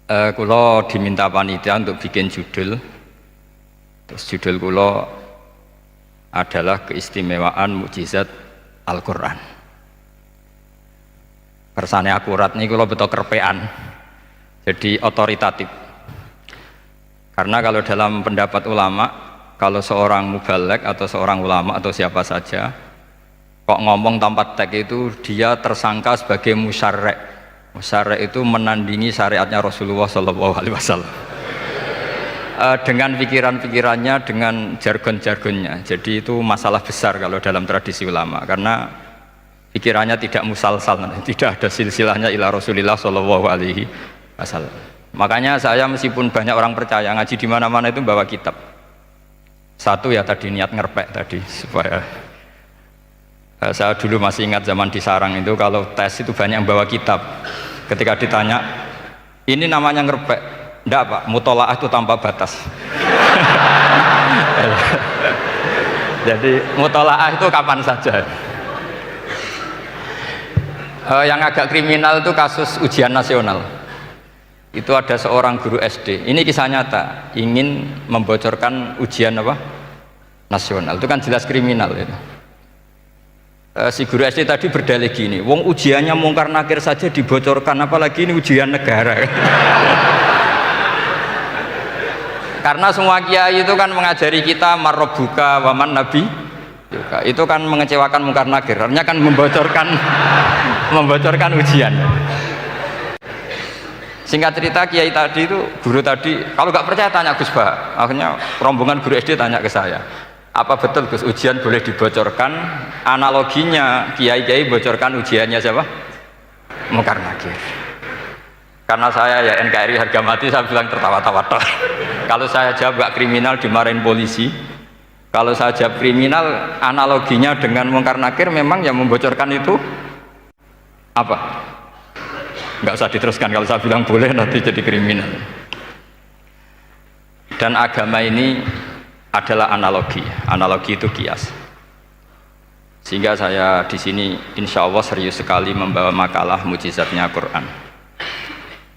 Kula diminta panitia untuk bikin judul. Terus judul kula adalah keistimewaan mukjizat Al-Quran. Kersane akurat nih kula betul kerpean, jadi otoritatif. Karena kalau dalam pendapat ulama, kalau seorang mubalek atau seorang ulama atau siapa saja kok ngomong tanpa teks itu dia tersangka sebagai musyarrek. Musyarrek itu menandingi syariatnya Rasulullah SAW. Dengan pikiran-pikirannya, dengan jargon-jargonnya. Jadi itu masalah besar kalau dalam tradisi ulama, karena pikirannya tidak musalsal, tidak ada silsilahnya ila Rasulillah SAW. Makanya saya meskipun banyak orang percaya ngaji di mana-mana itu bawa kitab. Satu ya tadi niat ngerpek tadi supaya saya dulu masih ingat zaman di sarang itu kalau tes itu banyak yang bawa kitab. Ketika ditanya, ini namanya ngerpek? Enggak Pak, mutolaah itu tanpa batas. Jadi mutolaah itu kapan saja. Yang agak kriminal itu kasus ujian nasional. Itu ada seorang guru SD. Ini kisah nyata, ingin membocorkan ujian apa? Nasional. Itu kan jelas kriminal itu. Si guru SD tadi berdalih gini, wong ujiannya mungkar nakir saja dibocorkan, apalagi ini ujian negara. Karena semua kiai itu kan mengajari kita marrobuka waman nabi juga. Itu kan mengecewakan mungkar nakir, artinya kan membocorkan ujian. Singkat cerita kiai tadi itu, guru tadi, kalau nggak percaya tanya Gus Bah. Akhirnya rombongan guru SD tanya ke saya, apa betul Gus ujian boleh dibocorkan? Analoginya kiai-kiai bocorkan ujiannya siapa? Mungkar nakir. Karena saya ya NKRI harga mati, saya bilang tertawa-tawa. Kalau saya jawab gak kriminal dimarahin polisi. Kalau saya jawab kriminal, analoginya dengan mungkar nakir memang yang membocorkan itu apa? Nggak usah diteruskan, kalau saya bilang boleh nanti jadi kriminal. Dan agama ini adalah analogi itu kias. Sehingga saya di sini insya Allah serius sekali membawa makalah mukjizatnya Quran.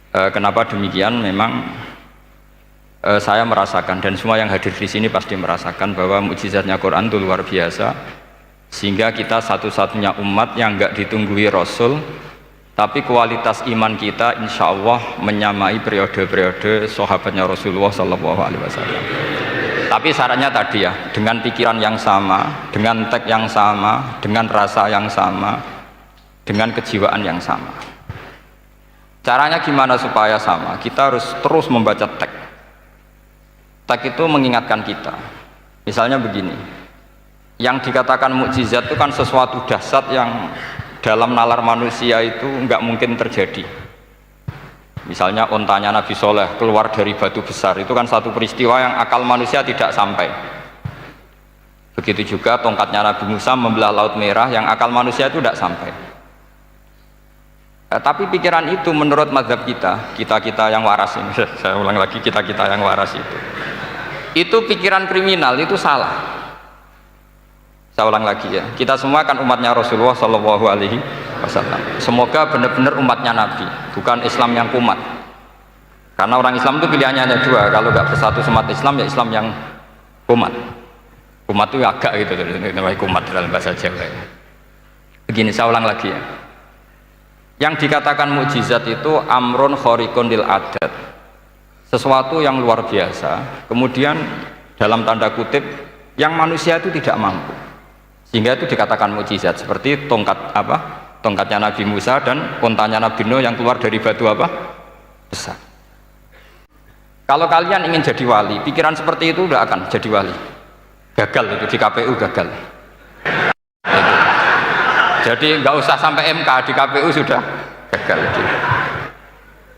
Kenapa demikian? Memang saya merasakan dan semua yang hadir di sini pasti merasakan bahwa mukjizatnya Quran itu luar biasa. Sehingga kita satu-satunya umat yang nggak ditunggui Rasul, tapi kualitas iman kita insya Allah menyamai periode-periode sahabatnya Rasulullah SAW. Tapi syaratnya tadi ya, dengan pikiran yang sama, dengan teks yang sama, dengan rasa yang sama, dengan kejiwaan yang sama. Caranya gimana supaya sama? Kita harus terus membaca teks. Teks itu mengingatkan kita. Misalnya begini, yang dikatakan mukjizat itu kan sesuatu dahsyat yang dalam nalar manusia itu nggak mungkin terjadi. Misalnya ontanya Nabi Soleh keluar dari batu besar, itu kan satu peristiwa yang akal manusia tidak sampai. Begitu juga tongkatnya Nabi Musa membelah Laut Merah, yang akal manusia itu tidak sampai. Tapi pikiran itu menurut mazhab kita yang waras ini, saya ulang lagi, kita yang waras itu pikiran kriminal, itu salah. Saya ulang lagi ya, kita semua kan umatnya Rasulullah SAW. Semoga benar-benar umatnya Nabi, bukan Islam yang kumat. Karena orang Islam itu pilihannya hanya dua, kalau nggak bersatu umat Islam ya Islam yang kumat. Kumat itu agak gitu, namanya kumat dalam bahasa Jawa. Begini, saya ulang lagi ya. Yang dikatakan mukjizat itu amrun khariqun lil adat, sesuatu yang luar biasa, kemudian dalam tanda kutip yang manusia itu tidak mampu, sehingga itu dikatakan mukjizat. Seperti tongkatnya Nabi Musa dan untanya Nabi Nuh yang keluar dari batu besar. Kalau kalian ingin jadi wali, pikiran seperti itu tidak akan jadi wali. Gagal itu di KPU, gagal. Jadi nggak usah sampai MK, di KPU sudah gagal.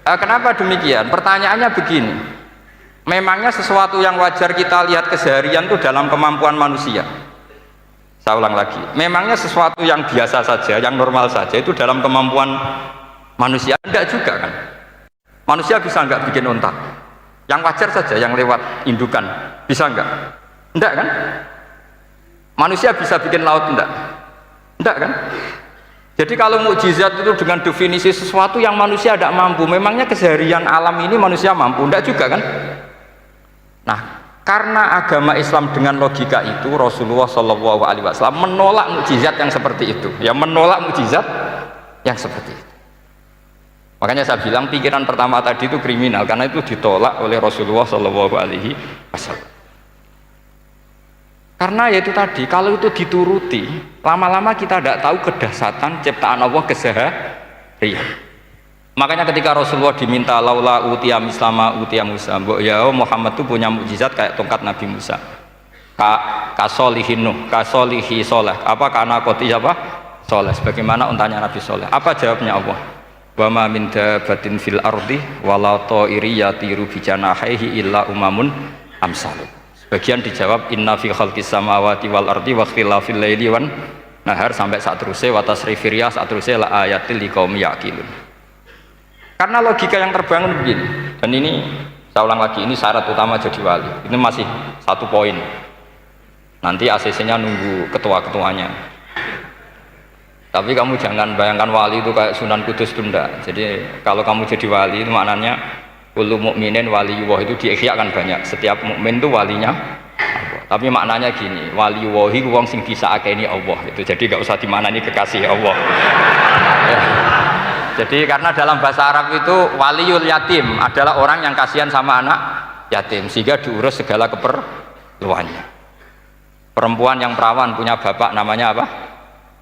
Kenapa demikian? Pertanyaannya begini, memangnya sesuatu yang wajar kita lihat keseharian itu dalam kemampuan manusia? Saya ulang lagi, memangnya sesuatu yang biasa saja, yang normal saja itu dalam kemampuan manusia? Enggak juga kan? Manusia bisa enggak bikin unta? Yang wajar saja, yang lewat indukan, bisa enggak? Enggak kan? Manusia bisa bikin laut enggak? Enggak kan? Jadi kalau mukjizat itu dengan definisi sesuatu yang manusia tidak mampu, memangnya keseharian alam ini manusia mampu? Tidak juga kan? Nah, karena agama Islam dengan logika itu, Rasulullah SAW menolak mukjizat yang seperti itu, ya menolak mukjizat yang seperti itu. Makanya saya bilang pikiran pertama tadi itu kriminal, karena itu ditolak oleh Rasulullah SAW. Karena ya itu tadi, kalau itu dituruti, lama-lama kita tidak tahu kedahsyatan ciptaan Allah keseharian. Makanya ketika Rasulullah diminta laula utiya mislama utiya Musa, ya Muhammad itu punya mukjizat kayak tongkat Nabi Musa. Kasolihin Nuh, kasolihi Soleh, apa karena koti apa? Soleh, sebagaimana untanya Nabi Soleh. Apa jawabnya Allah? Wa ma min dabatin fil ardi wala ta'iri yatiru bi janahihi illa umamun amsalukum. Bagian dijawab inna fi khalqis samawati wal ardi wa ikhtilafil laili wan nahar sampai saat terusnya wa tasrifir riyah saat terusnya la ayatil liqaumi yaqilun. Karena logika yang terbangun begini, dan ini saya ulang lagi, ini syarat utama jadi wali. Ini masih satu poin. Nanti ACC-nya nunggu ketua-ketuanya. Tapi kamu jangan bayangkan wali itu kayak Sunan Kudus tunda. Jadi kalau kamu jadi wali itu maknanya kullu mukminin waliyullah itu diikhyakan banyak. Setiap mukmin itu walinya Allah. Tapi maknanya gini, waliyullahi wong sing disakeni Allah. Itu jadi enggak usah dimanani kekasih Allah. Ya. Jadi karena dalam bahasa Arab itu waliyul yatim adalah orang yang kasihan sama anak yatim sehingga diurus segala keperluannya. Perempuan yang perawan punya bapak namanya apa?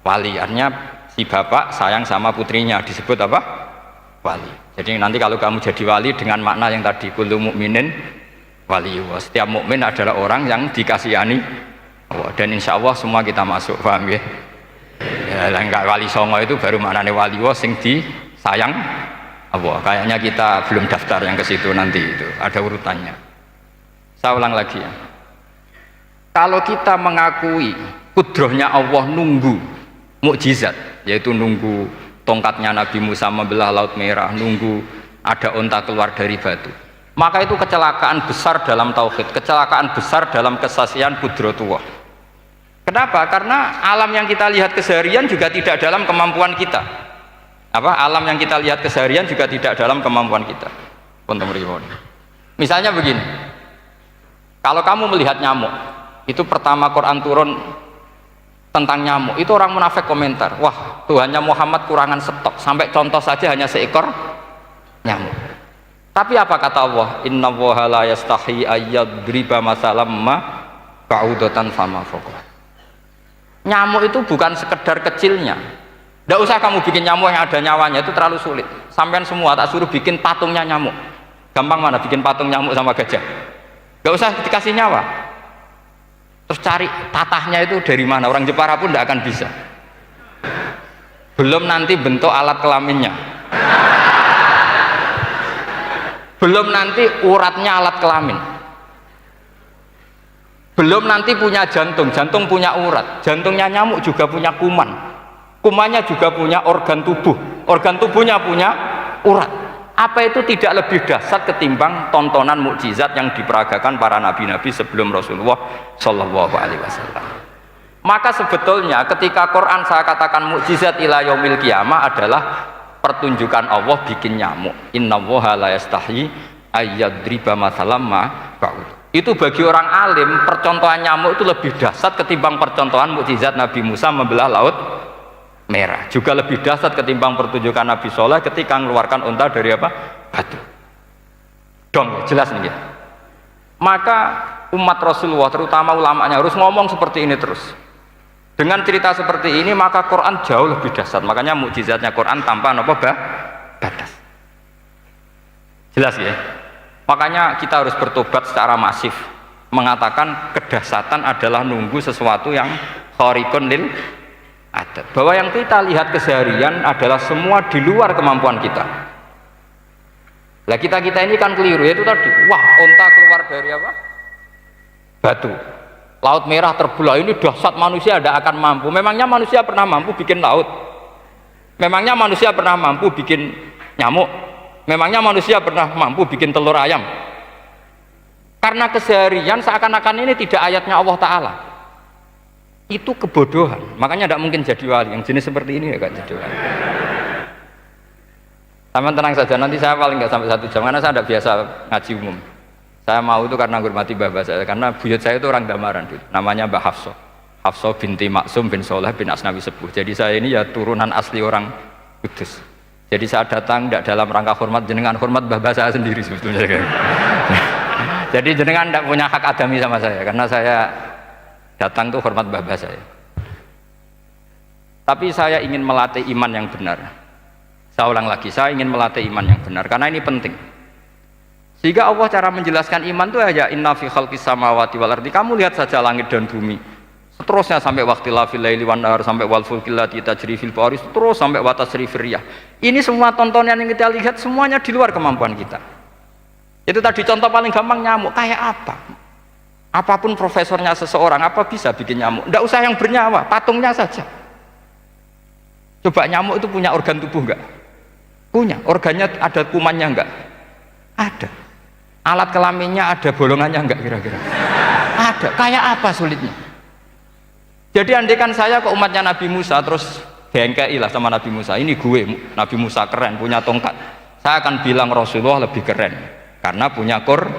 Wali. Artinya si bapak sayang sama putrinya disebut apa? Wali. Jadi nanti kalau kamu jadi wali dengan makna yang tadi kullu mukminin waliyullah. Setiap mukmin adalah orang yang dikasihani Allah. Dan insya Allah semua kita masuk, paham ya? Ya, enggak wali songo itu baru maknanya waliyullah sing disayang Allah. Kayaknya kita belum daftar yang ke situ nanti itu. Ada urutannya. Saya ulang lagi ya. Kalau kita mengakui kudrohnya Allah nunggu mukjizat, yaitu nunggu tongkatnya Nabi Musa membelah Laut Merah, nunggu ada unta keluar dari batu, maka itu kecelakaan besar dalam tauhid, kecelakaan besar dalam kesaksian kudratullah. Kenapa? Karena alam yang kita lihat keseharian juga tidak dalam kemampuan kita. Alam yang kita lihat keseharian juga tidak dalam kemampuan kita. Misalnya begini, kalau kamu melihat nyamuk, itu pertama Quran turun tentang nyamuk, itu orang munafik komentar, wah Tuhannya Muhammad kurangan stok, sampai contoh saja hanya seekor nyamuk. Tapi apa kata Allah? Inna woha la yastahi ayyadriba masalam ma ba'udatan fama fokoh. Nyamuk itu bukan sekedar kecilnya. Tidak usah kamu bikin nyamuk yang ada nyawanya, itu terlalu sulit. Sampai semua tak suruh bikin patungnya nyamuk. Gampang mana bikin patung nyamuk sama gajah? Tidak usah dikasih nyawa. Terus cari tatahnya itu dari mana, orang Jepara pun tidak akan bisa. Belum nanti bentuk alat kelaminnya, belum nanti uratnya alat kelamin, belum nanti punya jantung, jantung punya urat, jantungnya nyamuk juga punya kuman, kumannya juga punya organ tubuh, organ tubuhnya punya urat. Apa itu tidak lebih dahsyat ketimbang tontonan mukjizat yang diperagakan para nabi-nabi sebelum Rasulullah Shallallahu Alaihi Wasallam? Maka sebetulnya ketika Quran saya katakan mukjizat ila yaumil qiyamah adalah pertunjukan Allah bikin nyamuk. Inna woha la yastahi ayyadriba masalam ma ba'ud. Itu bagi orang alim percontohan nyamuk itu lebih dahsyat ketimbang percontohan mukjizat Nabi Musa membelah Laut Merah, juga lebih dahsyat ketimbang pertunjukan Nabi Soleh ketika mengeluarkan unta dari apa? Batu. Dong, jelas nih ya. Maka umat Rasulullah terutama ulamanya harus ngomong seperti ini terus. Dengan cerita seperti ini maka Quran jauh lebih dahsyat. Makanya mukjizatnya Quran tanpa apa batas. Jelas ya. Makanya kita harus bertobat secara masif, mengatakan kedahsyatan adalah nunggu sesuatu yang khariqun lil adat, bahwa yang kita lihat keseharian adalah semua di luar kemampuan kita. Lah kita ini kan keliru, yaitu tadi, wah unta keluar dari apa? Batu. Laut Merah terbelah, ini dahsyat, manusia tidak akan mampu. Memangnya manusia pernah mampu bikin laut? Memangnya manusia pernah mampu bikin nyamuk? Memangnya manusia pernah mampu bikin telur ayam? Karena keseharian seakan-akan ini tidak ayatnya Allah Ta'ala. itu kebodohan. Makanya tidak mungkin jadi wali. Yang jenis seperti ini ya gak jadi wali. Sama tenang saja, nanti saya paling nggak sampai 1 jam karena saya tidak biasa ngaji umum. Saya mau itu karena hormati bapak saya, karena buyut saya itu orang Damaran, namanya Mbak Hafsah. Hafsah binti Maksum bin Soleh bin Asnawi Sepuh. Jadi saya ini ya turunan asli orang Kudus. Jadi saya datang tidak dalam rangka hormat jenengan, hormat bapak saya sendiri sebetulnya. Jadi jenengan tidak punya hak adami sama saya, karena saya datang tuh hormat bapak saya. Tapi saya ingin melatih iman yang benar. Saya ulang lagi, saya ingin melatih iman yang benar, karena ini penting. Sehingga Allah cara menjelaskan iman itu aja inna fi khalqis samawati wal ardi. Kamu lihat saja langit dan bumi. Seterusnya sampai waqtilal fil laili wan nahar, sampai wal fulkil lati tajri fil bahri, terus sampai wa tasrifir riyah. Ini semua tontonan yang kita lihat semuanya di luar kemampuan kita. Itu tadi contoh paling gampang, nyamuk kayak apa? Apapun profesornya seseorang, apa bisa bikin nyamuk? Tidak usah yang bernyawa, patungnya saja. Coba nyamuk itu punya organ tubuh enggak? Punya. Organnya ada kumannya enggak? Ada. Alat kelaminnya ada bolongannya enggak kira-kira? Ada. Kayak apa sulitnya? Jadi andaikan saya ke umatnya Nabi Musa terus bengkei lah sama Nabi Musa, ini gue Nabi Musa keren punya tongkat, saya akan bilang Rasulullah lebih keren karena punya Quran.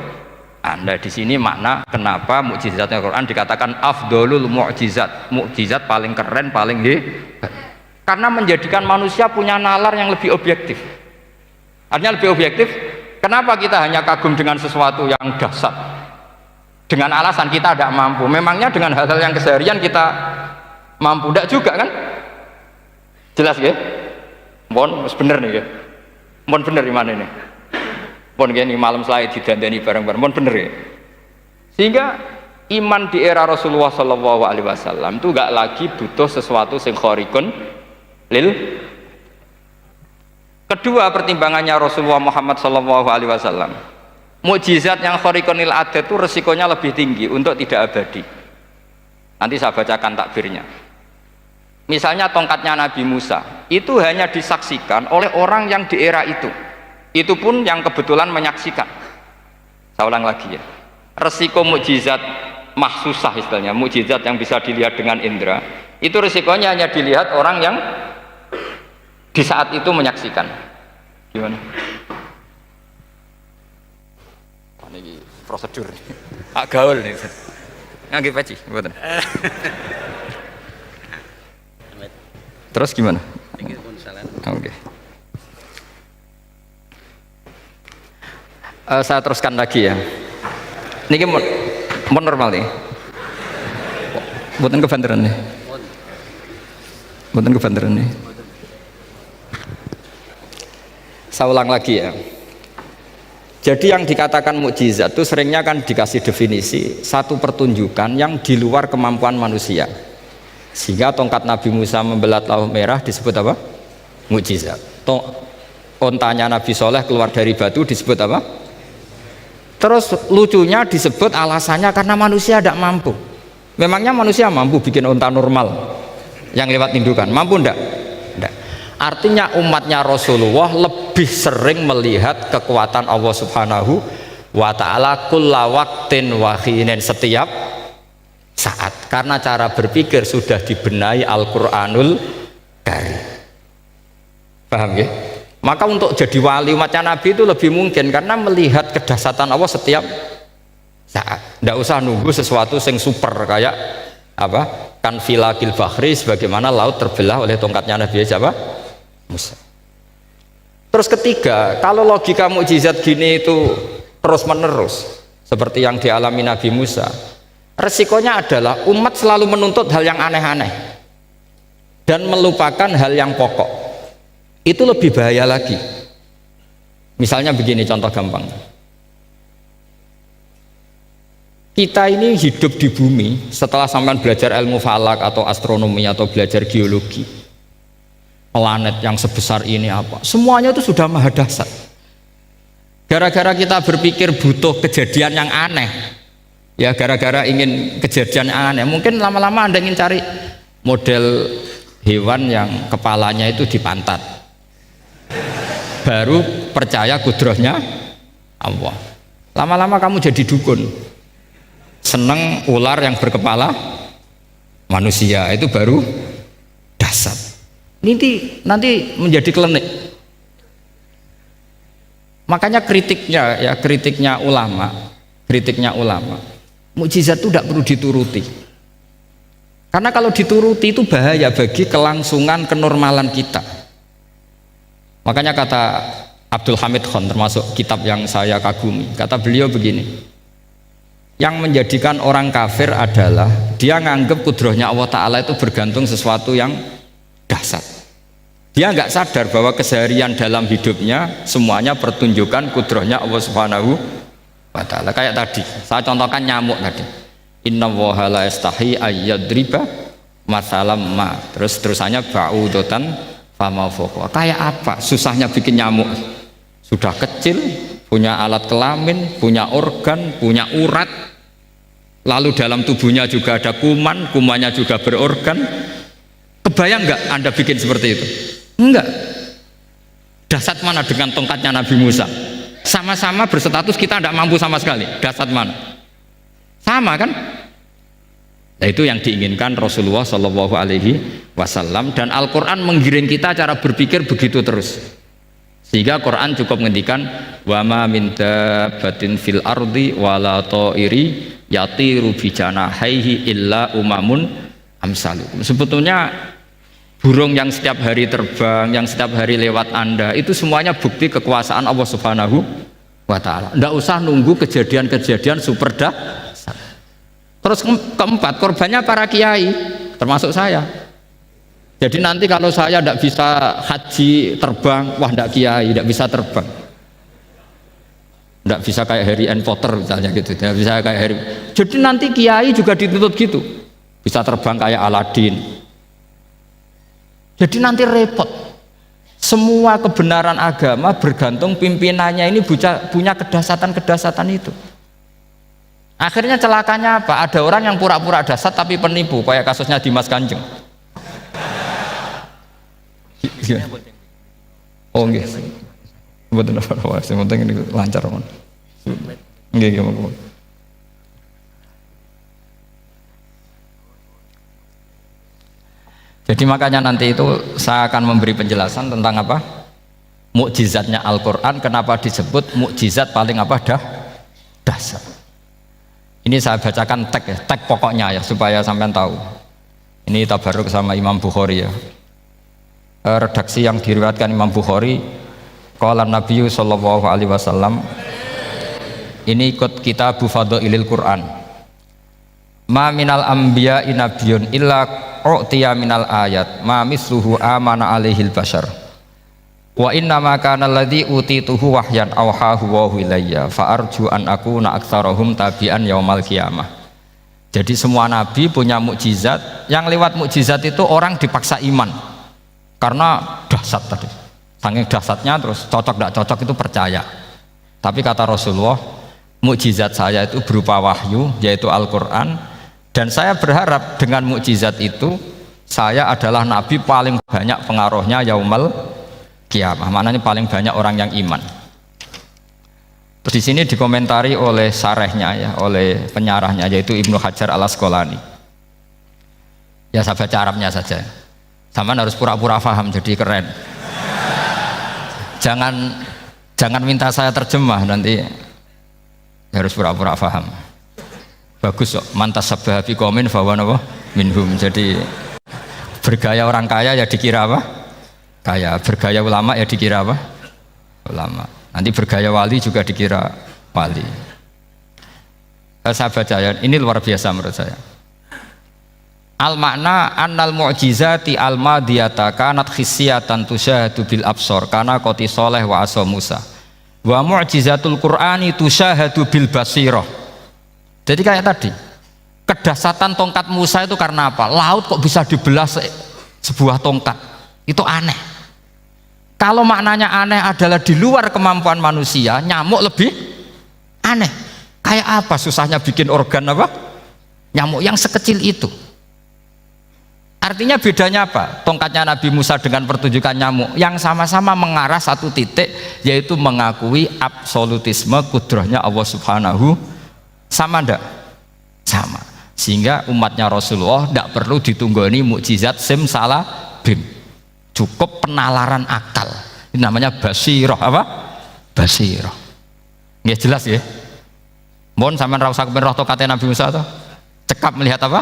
Anda di sini makna kenapa mukjizatnya Quran dikatakan afdolul mukjizat, mukjizat paling keren paling hebat, karena menjadikan manusia punya nalar yang lebih objektif. Artinya lebih objektif. Kenapa kita hanya kagum dengan sesuatu yang dahsyat dengan alasan kita tidak mampu? Memangnya dengan hal-hal yang keseharian kita mampu? Tidak juga kan? Jelas ya? Mohon bener nih ya? Mohon bener di mana ini? Mohon gini malam selai didandani bareng-bareng. Mohon bener ya? Sehingga iman di era Rasulullah SAW itu gak lagi butuh sesuatu yang khariqun lil. Kedua pertimbangannya Rasulullah Muhammad SAW, mukjizat yang khariqunil adat itu resikonya lebih tinggi untuk tidak abadi. Nanti saya bacakan takbirnya. Misalnya tongkatnya Nabi Musa itu hanya disaksikan oleh orang yang di era itu pun yang kebetulan menyaksikan. Saya ulang lagi ya, resiko mukjizat mahsusah istilahnya, mukjizat yang bisa dilihat dengan indera, itu resikonya hanya dilihat orang yang di saat itu menyaksikan. Gimana? Ini prosedur agak gaul nih ngangge peci mboten. Terus gimana? Oke. Saya teruskan lagi ya. Niki mau normal nih. Mboten kebanteran nih. Mboten kebanteran nih. Saya ulang lagi ya. Jadi yang dikatakan mukjizat itu seringnya kan dikasih definisi satu pertunjukan yang di luar kemampuan manusia. Sehingga tongkat Nabi Musa membelah laut merah disebut apa? Mukjizat. Ontanya Nabi Soleh keluar dari batu disebut apa? Terus lucunya disebut alasannya karena manusia tidak mampu. Memangnya manusia mampu bikin onta normal yang lewat indukan? Mampu enggak? Enggak. Artinya umatnya Rasulullah lebih sering melihat kekuatan Allah Subhanahu wa ta'ala kulla waqtin wa hinin, setiap saat, karena cara berpikir sudah dibenahi Al-Qur'anul Karim. Paham ya? Maka untuk jadi wali umatnya Nabi itu lebih mungkin karena melihat kedahsyatan Allah setiap saat. Tidak usah nunggu sesuatu yang super kayak apa? Kan filakil bahri, sebagaimana laut terbelah oleh tongkatnya Nabi siapa? Musa. Terus ketiga, kalau logika mukjizat gini itu terus menerus seperti yang dialami Nabi Musa, resikonya adalah umat selalu menuntut hal yang aneh-aneh dan melupakan hal yang pokok. Itu lebih bahaya lagi. Misalnya begini contoh gampang, kita ini hidup di bumi setelah sampai belajar ilmu falak atau astronomi atau belajar geologi, planet yang sebesar ini apa, semuanya itu sudah maha dahsyat. Gara-gara kita berpikir butuh kejadian yang aneh, ya gara-gara ingin kejadian yang aneh, mungkin lama-lama Anda ingin cari model hewan yang kepalanya itu di pantat, baru percaya kudrahnya Allah. Lama-lama kamu jadi dukun, seneng ular yang berkepala manusia itu baru dasar. Nanti menjadi klinik. Makanya kritiknya ulama, mukjizat itu tidak perlu dituruti. Karena kalau dituruti itu bahaya bagi kelangsungan kenormalan kita. Makanya kata Abdul Hamid Khan, termasuk kitab yang saya kagumi, kata beliau begini, yang menjadikan orang kafir adalah dia nganggep kudrohnya Allah Ta'ala itu bergantung sesuatu yang dasar. Dia nggak sadar bahwa keseharian dalam hidupnya semuanya pertunjukan kudrohnya Allah Subhanahu wa Ta'ala. Kayak tadi saya contohkan nyamuk tadi, inna woha la yastahi ayyadriba masalam ma, terusannya ba'udotan fama fokwa. Kayak apa susahnya bikin nyamuk? Sudah kecil, punya alat kelamin, punya organ, punya urat, lalu dalam tubuhnya juga ada kuman, kumannya juga berorgan. Kebayang nggak Anda bikin seperti itu? Enggak. Dasar mana dengan tongkatnya Nabi Musa? Sama-sama berstatus kita tidak mampu sama sekali. Dasar mana? Sama kan? Nah, itu yang diinginkan Rasulullah Shallallahu Alaihi Wasallam, dan Al-Quran menggiring kita cara berpikir begitu terus. Sehingga Quran cukup menghentikan wa ma min dabbatin fil ardi wala ta'iri yatiru bi janahaihi illa umamun amsalukum. Sebetulnya burung yang setiap hari terbang, yang setiap hari lewat Anda, itu semuanya bukti kekuasaan Allah Subhanahu wa Ta'ala. Tidak usah nunggu kejadian-kejadian super dahsyat. Terus keempat, korbannya para kiai, termasuk saya. Jadi nanti kalau saya tidak bisa haji terbang, wah tidak kiai, tidak bisa terbang. Tidak bisa kayak Harry and Potter misalnya gitu, tidak bisa kayak Harry. Jadi nanti kiai juga dituntut gitu, bisa terbang kayak Aladin. Jadi nanti repot. Semua kebenaran agama bergantung pimpinannya ini punya kedasatan itu. Akhirnya celakanya apa? Ada orang yang pura-pura dasar tapi penipu, kayak kasusnya Dimas Kanjeng. Oh nggih. Mboten apa-apa, sing penting ini lancar mon. Nggih nggih. Jadi makanya nanti itu saya akan memberi penjelasan tentang apa? Mukjizatnya Al-Quran, kenapa disebut mukjizat paling apa dasar. Ini saya bacakan tag pokoknya ya, supaya sampean tahu. Ini tabaruk sama Imam Bukhari ya. Redaksi yang diriwayatkan Imam Bukhari, qala Nabi sallallahu alaihi wasallam, ini ikut kitab Fadhailil Quran. Ma minal anbiya'i nabiyyun illa u'tiya minal ayat ma misluhu amana alaihil bashar wa inna ma kana alladhi utituhu wahyan awhahu wa ilayya fa arju an akuna aktsarahum tabi'an yaumal qiyamah. Jadi semua nabi punya mukjizat, yang lewat mukjizat itu orang dipaksa iman karena dahsyat tadi, saking dahsyatnya, terus cocok tidak cocok itu percaya. Tapi kata Rasulullah, mukjizat saya itu berupa wahyu, yaitu Al-Quran. Dan saya berharap dengan mukjizat itu saya adalah nabi paling banyak pengaruhnya yaumal qiyamah. Maknanya paling banyak orang yang iman. Terus di sini dikomentari oleh sarehnya ya, oleh penyarahnya, yaitu Ibnu Hajar Al-Asqalani. Ya saya baca Arabnya saja. Sama harus pura-pura paham jadi keren. Jangan minta saya terjemah, nanti harus pura-pura paham. Bagus kok, mantas sabah fi qaumin fahuwa minhum. Jadi bergaya orang kaya ya dikira apa? Kaya. Bergaya ulama ya dikira apa? Ulama. Nanti bergaya wali juga dikira wali. Saya baca ya, ini luar biasa menurut saya. Al makna annal mu'jizati al madiyata kanat khissiyatan tusyahadu bil absor kana qoti soleh wa asa Musa. Wa mu'jizatul Qur'ani tusyahadu bil basirah. Jadi kayak tadi, kedasatan tongkat Musa itu karena apa? Laut kok bisa dibelah sebuah tongkat, itu aneh. Kalau maknanya aneh adalah di luar kemampuan manusia, nyamuk lebih aneh. Kayak apa susahnya bikin organ apa? Nyamuk yang sekecil itu. Artinya bedanya apa? Tongkatnya Nabi Musa dengan pertunjukan nyamuk yang sama-sama mengarah satu titik, yaitu mengakui absolutisme kudrahnya Allah Subhanahu. Sama ndak? Sama. Sehingga umatnya Rasulullah tidak perlu ditunggoni mukjizat simsalabim, cukup penalaran akal. Ini namanya basirah. Apa? Basirah. Nggih jelas ya. Mohon sampean ra usah kepen roh tokate Nabi Musa toh. Cekap melihat apa?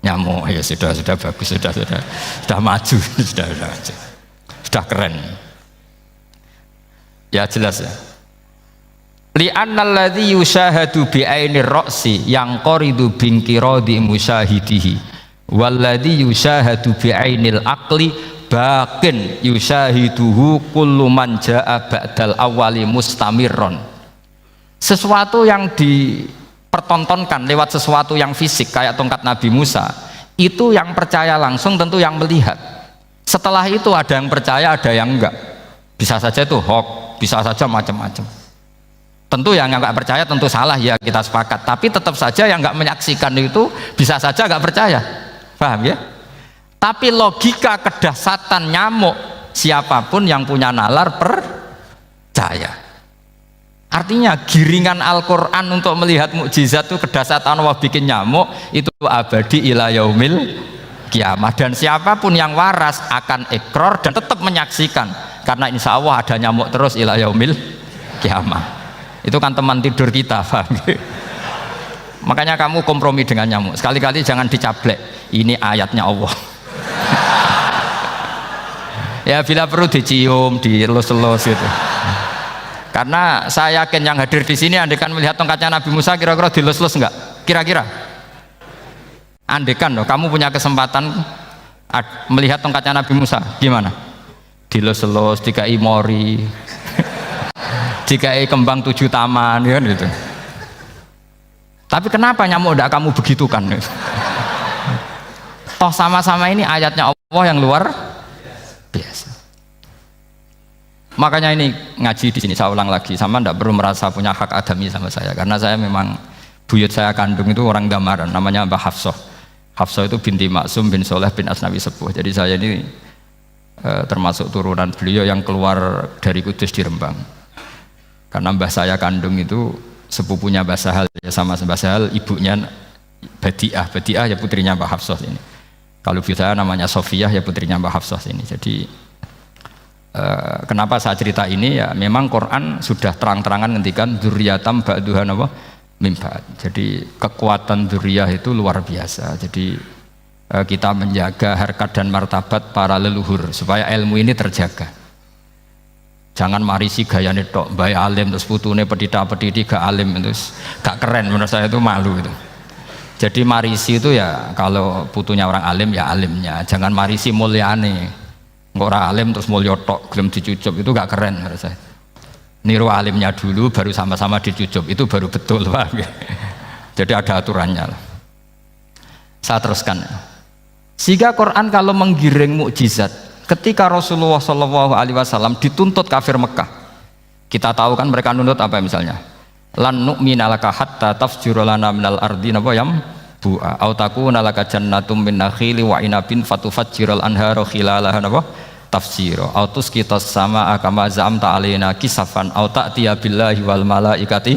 Nyamuk. Ya sudah bagus, sudah maju, sudah keren. Ya jelas ya. Li'annal ladzi yusyahadu bi ainir ra'si yang qaridu binqiradi musyahidihi walladzi yusyahadu bi ainil aqli baqin yusyahiduhu kullu man jaa ba'dal awwali mustamirron. Sesuatu yang dipertontonkan lewat sesuatu yang fisik kayak tongkat Nabi Musa, itu yang percaya langsung tentu yang melihat. Setelah itu ada yang percaya, ada yang enggak. Bisa saja itu hoax, bisa saja macam-macam. Tentu yang nggak percaya tentu salah, ya kita sepakat. Tapi tetap saja yang nggak menyaksikan itu bisa saja nggak percaya, paham ya? Tapi logika kedahsyatan nyamuk, siapapun yang punya nalar percaya. Artinya giringan Al-Quran untuk melihat mukjizat itu kedahsyatan Allah bikin nyamuk itu abadi ila yaumil kiamah. Dan siapapun yang waras akan ikrar dan tetap menyaksikan, karena insya Allah ada nyamuk terus ila yaumil kiamah. Itu kan teman tidur kita, paham? Makanya kamu kompromi dengan nyamuk, sekali-kali jangan dicablek, ini ayatnya Allah. Ya bila perlu dicium, dielus-elus gitu. Karena saya yakin yang hadir di sini andekan melihat tongkatnya Nabi Musa kira-kira dilus-elus enggak? Kira-kira andekan loh kamu punya kesempatan melihat tongkatnya Nabi Musa, gimana? Dilus-elus, dikai mori, dikai kembang 7 taman, ya gitu. Tapi kenapa nyamuk tidak kamu begitukan? Toh sama-sama ini ayatnya Allah yang luar biasa. Makanya ini ngaji di sini saya ulang lagi, sama tidak perlu merasa punya hak adami sama saya, karena saya memang buyut saya kandung itu orang Damaran, namanya Mbah Hafsah. Hafsah itu binti Maksum bin Soleh bin Asnawi Sepuh. Jadi saya ini termasuk turunan beliau yang keluar dari Kudus di Rembang. Karena mbah saya kandung itu sepupunya Mbah Sahal, ya sama Mbah Sahal, ibunya Badiah ya putrinya Mbah Hafsah ini. Kalau ibu saya namanya Sofiyah ya putrinya Mbah Hafsah ini. Jadi kenapa saya cerita ini, ya memang Quran sudah terang-terangan ngendikan dzurriyatam ba'duha apa mim ba'd. Jadi kekuatan dzurriyah itu luar biasa. Jadi kita menjaga harkat dan martabat para leluhur supaya ilmu ini terjaga. Jangan marisi gayane tok, bae alim terus putune pedita-pediti gak alim, terus gak keren, menurut saya itu malu gitu. Jadi marisi itu ya kalau putunya orang alim ya alimnya, jangan marisi mulyane. Engko ora alim terus mulya tok gelem dicucup, itu gak keren menurut saya. Niru alimnya dulu baru sama-sama dicucup, itu baru betul, Pak. Jadi ada aturannya lah. Saya teruskan. Sehingga Quran kalau menggiring mukjizat, ketika Rasulullah SAW dituntut kafir Mekah, kita tahu kan mereka nuntut apa misalnya? Lan nu'mina laka hatta tafjura lana minal ardi nabayam bu'a au takuna laka jannatum min nakhili wa inabin fatufajjiral anhara khilalaha napa tafsira au tusqitas samaa kama za'amta alaina kisafan au ta'tiya billahi wal malaikati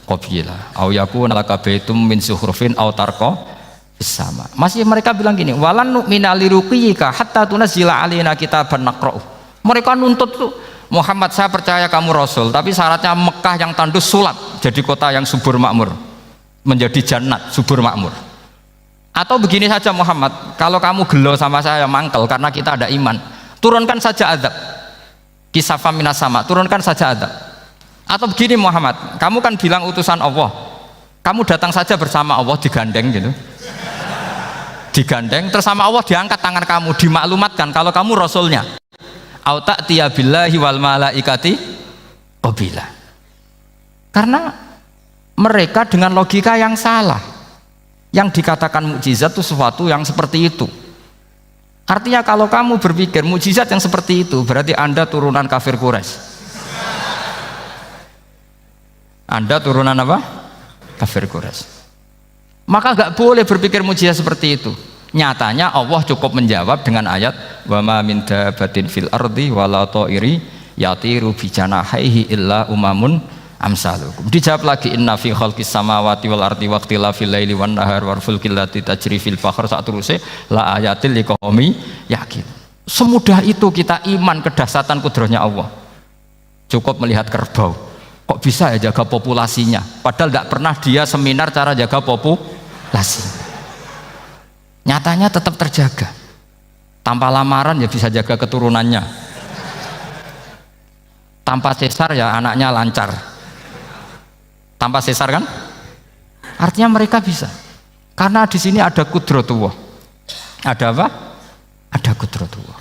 qabila au yakuna laka baitum min zuhrufin au tarqa sama. Masih mereka bilang gini, walan nu'mina liruqiyika hatta tunazzila alaina kitaban naqra'u. Mereka nuntut tuh, Muhammad saya percaya kamu Rasul, tapi syaratnya Mekah yang tandus sulap jadi kota yang subur makmur, menjadi jannat subur makmur. Atau begini saja Muhammad, kalau kamu gelo sama saya mangkel karena kita ada iman, turunkan saja azab, kisafam minas sama, turunkan saja azab. Atau begini Muhammad, kamu kan bilang utusan Allah, kamu datang saja bersama Allah digandeng gitu, digandeng terus sama Allah diangkat tangan kamu, dimaklumatkan kalau kamu Rasulnya. Au ta'tiya billahi wal malaikati qabila. Karena mereka dengan logika yang salah, yang dikatakan mukjizat itu sesuatu yang seperti itu. Artinya kalau kamu berpikir mukjizat yang seperti itu, berarti Anda turunan kafir Quraisy. Anda turunan apa? Kafir Quraisy. Maka nggak boleh berpikir mukjizat seperti itu. Nyatanya Allah cukup menjawab dengan ayat wa ma min dabatin fil ardi wala ta'iri yatiru bi janahihi illa umamun amsalukum. Dijawab lagi inna fi khalqis samawati wal ardi waqtilafil laili wan nahar wal fulkil lati tajri fil bahr saat terusé la ayatil liqaumi yakin. Semudah itu kita iman kedahsyatan kudrahnya Allah. Cukup melihat kerbau, kok bisa ya jaga populasinya, padahal tidak pernah dia seminar cara jaga populasi. Nyatanya tetap terjaga. Tanpa lamaran ya bisa jaga keturunannya. Tanpa sesar ya anaknya lancar. Tanpa sesar kan? Artinya mereka bisa. Karena di sini ada kudratullah. Ada apa? Ada kudratullah.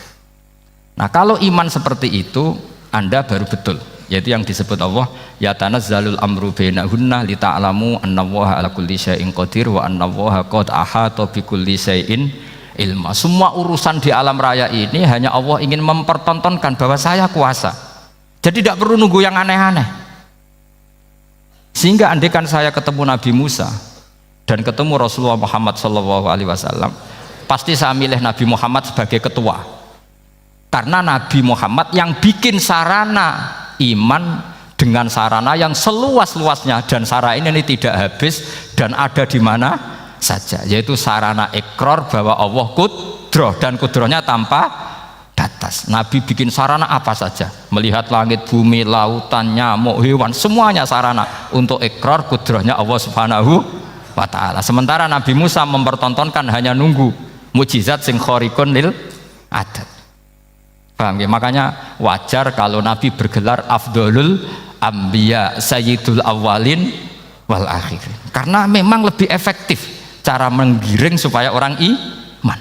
Nah, kalau iman seperti itu, Anda baru betul. Yaitu yang disebut Allah, ya tanazzalul amru bainahunna lita'lamu annallaha ala kulli syai'in qadir wa annallaha qad ahata bi kulli syai'in ilma. Semua urusan di alam raya ini hanya Allah ingin mempertontonkan bahwa saya kuasa. Jadi tidak perlu nunggu yang aneh-aneh. Sehingga andaikan saya ketemu Nabi Musa dan ketemu Rasulullah Muhammad SAW, pasti saya milih Nabi Muhammad sebagai ketua. Karena Nabi Muhammad yang bikin sarana iman dengan sarana yang seluas-luasnya, dan sarana ini tidak habis dan ada di mana saja, yaitu sarana ikrar bahwa Allah kudroh dan kudrohnya tanpa batas. Nabi bikin sarana apa saja, melihat langit, bumi, lautan, nyamuk, hewan, semuanya sarana untuk ikrar kudrohnya Allah Subhanahu wa ta'ala. Sementara Nabi Musa mempertontonkan hanya nunggu mukjizat sing khariqun lil adat. Paham ya? Makanya wajar kalau Nabi bergelar afdolul anbiya sayyidul awalin wal akhirin, karena memang lebih efektif cara menggiring supaya orang iman.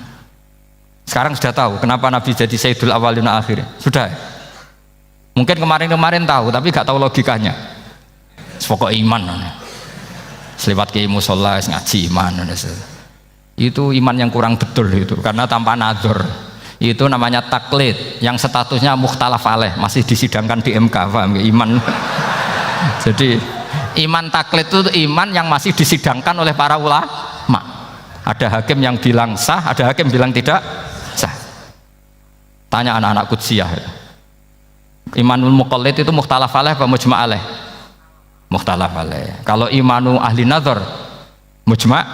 Sekarang sudah tahu kenapa Nabi jadi sayyidul awalin wal akhirin? Sudah ya? Mungkin kemarin-kemarin tahu tapi gak tahu logikanya. Pokok iman selewat ke musola ngaji iman, itu iman yang kurang betul itu, karena tanpa nadzor. Itu namanya taklid yang statusnya mukhtalaf alaih, masih disidangkan di MK. Paham ya? Iman jadi iman taklid itu iman yang masih disidangkan oleh para ulama. Ada hakim yang bilang sah, ada hakim bilang tidak sah. Tanya anak-anak Qudsiyah ya. Imanul muqallid itu mukhtalaf alaih apa mujma' alaih? Mukhtalaf alaih. Kalau imanu ahli nazar mujma'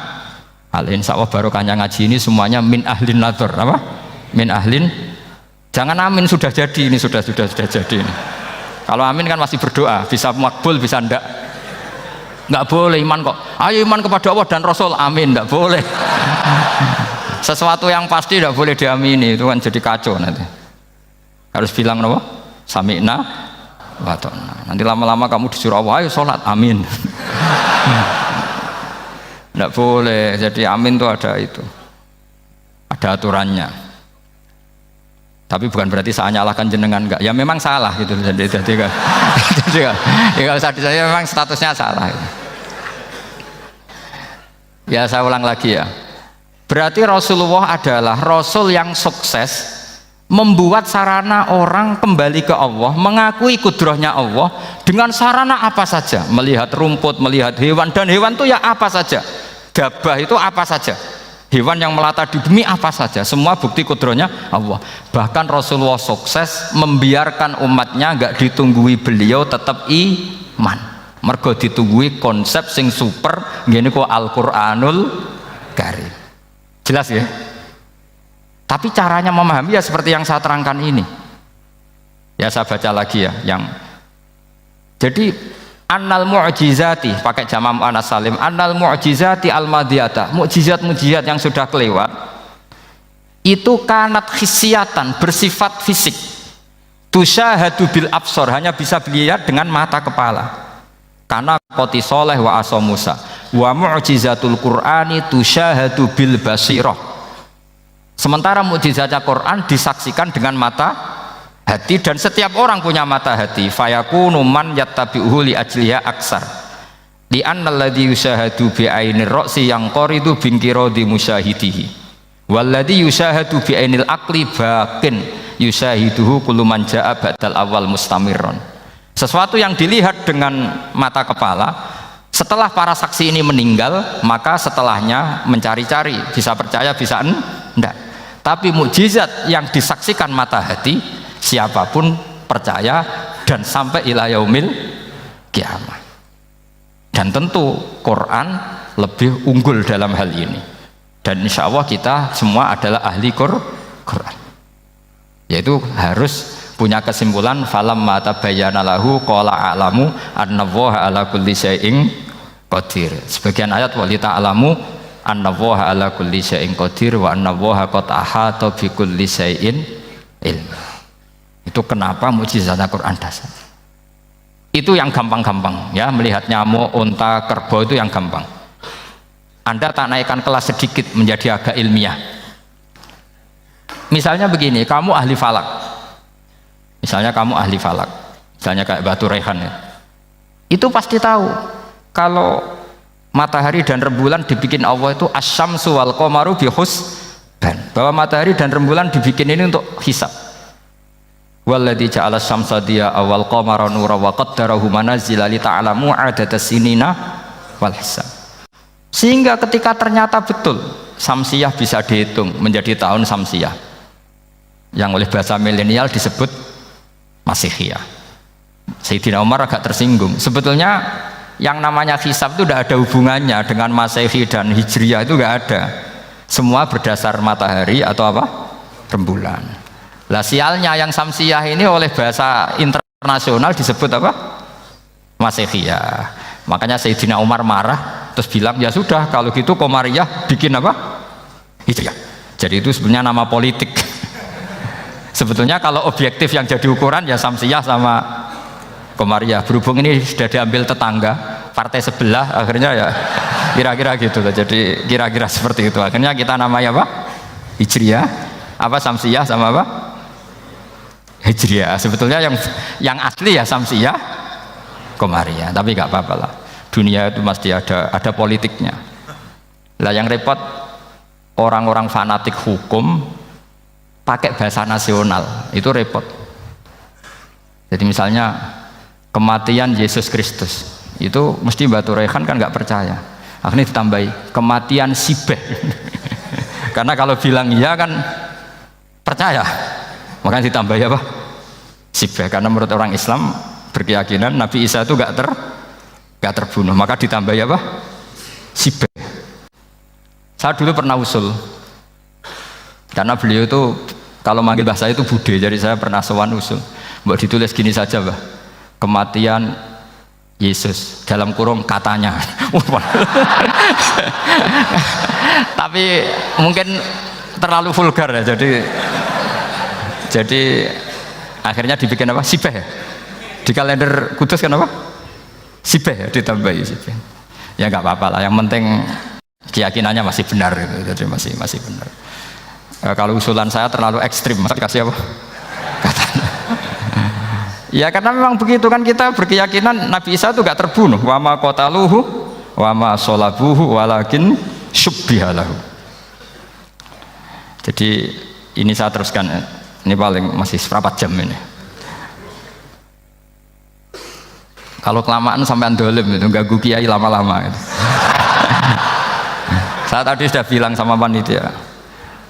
alaih. Insyaallah barokahnya ngaji ini semuanya min ahli nazar, apa? Min ahlin. Jangan amin sudah jadi, ini sudah jadi ini. Kalau amin kan masih berdoa, bisa makbul bisa ndak. Nggak boleh iman kok. Ayo iman kepada Allah dan Rasul, amin, nggak boleh. Sesuatu yang pasti nggak boleh diamini, itu kan jadi kacau nanti. Harus bilang apa? Sami'na wa ta'na. Nanti lama-lama kamu disuruh Allah, ayo sholat, amin. Nggak boleh. Jadi amin itu ada itu. Ada aturannya. Tapi bukan berarti saya nyalahkan jenengan, enggak. Ya memang salah gitu. Jadi kan. Ya saya memang statusnya salah. Ya saya ulang lagi ya. Berarti Rasulullah adalah Rasul yang sukses membuat sarana orang kembali ke Allah, mengakui kudrohnya Allah dengan sarana apa saja. Melihat rumput, melihat hewan, dan hewan itu ya apa saja. Gabah itu apa saja. Hewan yang melata di bumi apa saja, semua bukti kudrohnya Allah. Bahkan Rasulullah sukses membiarkan umatnya nggak ditunggui beliau tetap iman. Mergo ditunggui konsep sing super ngene kok Al-Qur'anul Karim. Jelas ya? Tapi caranya memahami ya seperti yang saya terangkan ini. Ya saya baca lagi ya yang jadi annal mu'jizati, pakai jama' mu'annas salim, annal mu'jizati al-madiyata, mukjizat-mukjizat yang sudah kelewat itu kanat khisiatan, bersifat fisik, tusyahadu bil absor, hanya bisa dilihat dengan mata kepala, karena qoti soleh wa aso Musa, wa mu'jizatul qur'ani tusyahadu bil basirah. Sementara mukjizatnya Quran disaksikan dengan mata hati, dan setiap orang punya mata hati. Fayakunu man yattabi'uhu li ajliha aksar li anna alladhi yushahadu bi ainir ra'si yang qaridu bingkirodi musyahidihi walladhi yushahadu bi ainil aqli bakin yushahiduhu kullu man ja'a ba'dal awal mustamirron. Sesuatu yang dilihat dengan mata kepala, setelah para saksi ini meninggal, maka setelahnya mencari-cari, bisa percaya bisa enggak. Tapi mukjizat yang disaksikan mata hati, siapapun percaya dan sampai ila yaumil kiamah. Dan tentu Quran lebih unggul dalam hal ini. Dan insya Allah kita semua adalah ahli Quran. Yaitu harus punya kesimpulan falamma tabayyana lahu qala a'lamu annallaha ala kulli syai'in qadir. Sebagian ayat wali ta'lamu annallaha ala kulli syai'in qadir wa annallaha qad ahata bi kulli syai'in ilma. Itu kenapa mukjizat Al-Qur'an dasar. Itu yang gampang-gampang ya, melihat nyamuk, unta, kerbau itu yang gampang. Anda tak naikkan kelas sedikit menjadi agak ilmiah. Misalnya begini, kamu ahli falak. Misalnya kamu ahli falak. Misalnya kayak Batu Rehan ya. Itu pasti tahu kalau matahari dan rembulan dibikin Allah itu asyamsu wal qamaru bi husban. Bahwa matahari dan rembulan dibikin ini untuk hisab. Walladzi ja'ala syamsa diya'a wal qamara nuran wa qaddarahu manazila li ta'lamu 'adada sinina wal hisab. Sehingga ketika ternyata betul samsiyah bisa dihitung menjadi tahun samsiyah yang oleh bahasa milenial disebut Masihiyah. Sayyidina Umar agak tersinggung. Sebetulnya yang namanya hisab itu tidak ada hubungannya dengan Masehi dan Hijriyah, itu tidak ada. Semua berdasar matahari atau apa? Rembulan. Lah sialnya yang samsiyah ini oleh bahasa internasional disebut apa? Masihiyah. Makanya Sayyidina Umar marah terus bilang ya sudah kalau gitu Qamariyah bikin apa? Hijriyah. Jadi itu sebenarnya nama politik. Sebetulnya kalau objektif yang jadi ukuran ya samsiyah sama Qamariyah. Berhubung ini sudah diambil tetangga partai sebelah, akhirnya ya kira-kira gitu loh. Jadi kira-kira seperti itu. Akhirnya kita namanya apa? Hijriyah. Apa samsiyah sama apa? Hijriyah. Sebetulnya yang asli ya samsiyah, Qamariyah. Tapi nggak apa-apa lah. Dunia itu mesti ada politiknya. Lah yang repot orang-orang fanatik hukum pakai bahasa nasional itu repot. Jadi misalnya kematian Yesus Kristus itu mesti Batu Rehan kan nggak percaya. Akhirnya ditambahi kematian Sibeh. Karena kalau bilang iya kan percaya. Makanya ditambahi apa? Sibeh. Karena menurut orang Islam berkeyakinan Nabi Isa itu nggak terbunuh, maka ditambahi apa? Sibeh. Saya dulu pernah usul, karena beliau itu kalau manggil bahasa itu bude, jadi saya pernah sowan usul. Mbak ditulis gini saja, Mbak. Kematian Yesus dalam kurung katanya. Tapi mungkin terlalu vulgar ya, jadi akhirnya dibikin apa? Sibeh ya? Di kalender Kudus kan apa? Sibeh ya, ditambahi Sibeh. Ya nggak apa-apa lah, yang penting keyakinannya masih benar gitu. Jadi masih benar. Kalau usulan saya terlalu ekstrim, masa dikasih apa? Katanya. Ya karena memang begitu kan, kita berkeyakinan Nabi Isa itu nggak terbunuh. Wa ma qataluhu wa ma sholabuhu walakin syubbihalahu. Jadi ini saya teruskan. Ini paling masih seperempat jam ini. Kalau kelamaan sampai dolim itu ganggu kiai lama-lama gitu. Saya tadi sudah bilang sama panitia,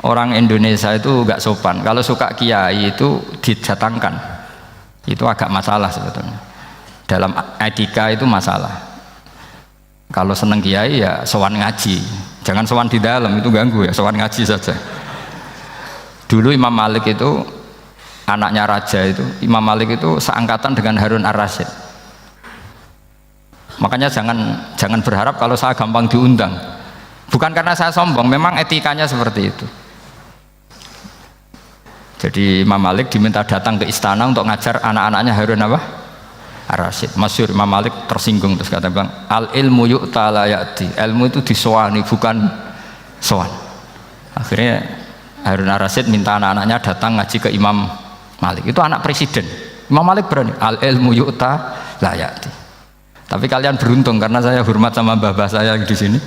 orang Indonesia itu nggak sopan. Kalau suka kiai itu didatangkan, itu agak masalah sebetulnya. Dalam etika itu masalah. Kalau seneng kiai ya sowan ngaji, jangan sowan di dalam, itu ganggu ya, sowan ngaji saja. Dulu Imam Malik itu anaknya raja itu, Imam Malik itu seangkatan dengan Harun Ar-Rasyid. Makanya jangan berharap kalau saya gampang diundang. Bukan karena saya sombong, memang etikanya seperti itu. Jadi Imam Malik diminta datang ke istana untuk ngajar anak-anaknya Harun apa? Ar-Rasyid. Masyhur Imam Malik tersinggung terus kata bang, al ilmu yu'ta la ya'ti. Ilmu itu disowani bukan sowan. Akhirnya Harun Ar-Rasyid minta anak-anaknya datang ngaji ke Imam Malik. Itu anak presiden. Imam Malik berani, al ilmu yu'ta la ya'ti. Tapi kalian beruntung karena saya hormat sama mbah-mbah saya di sini.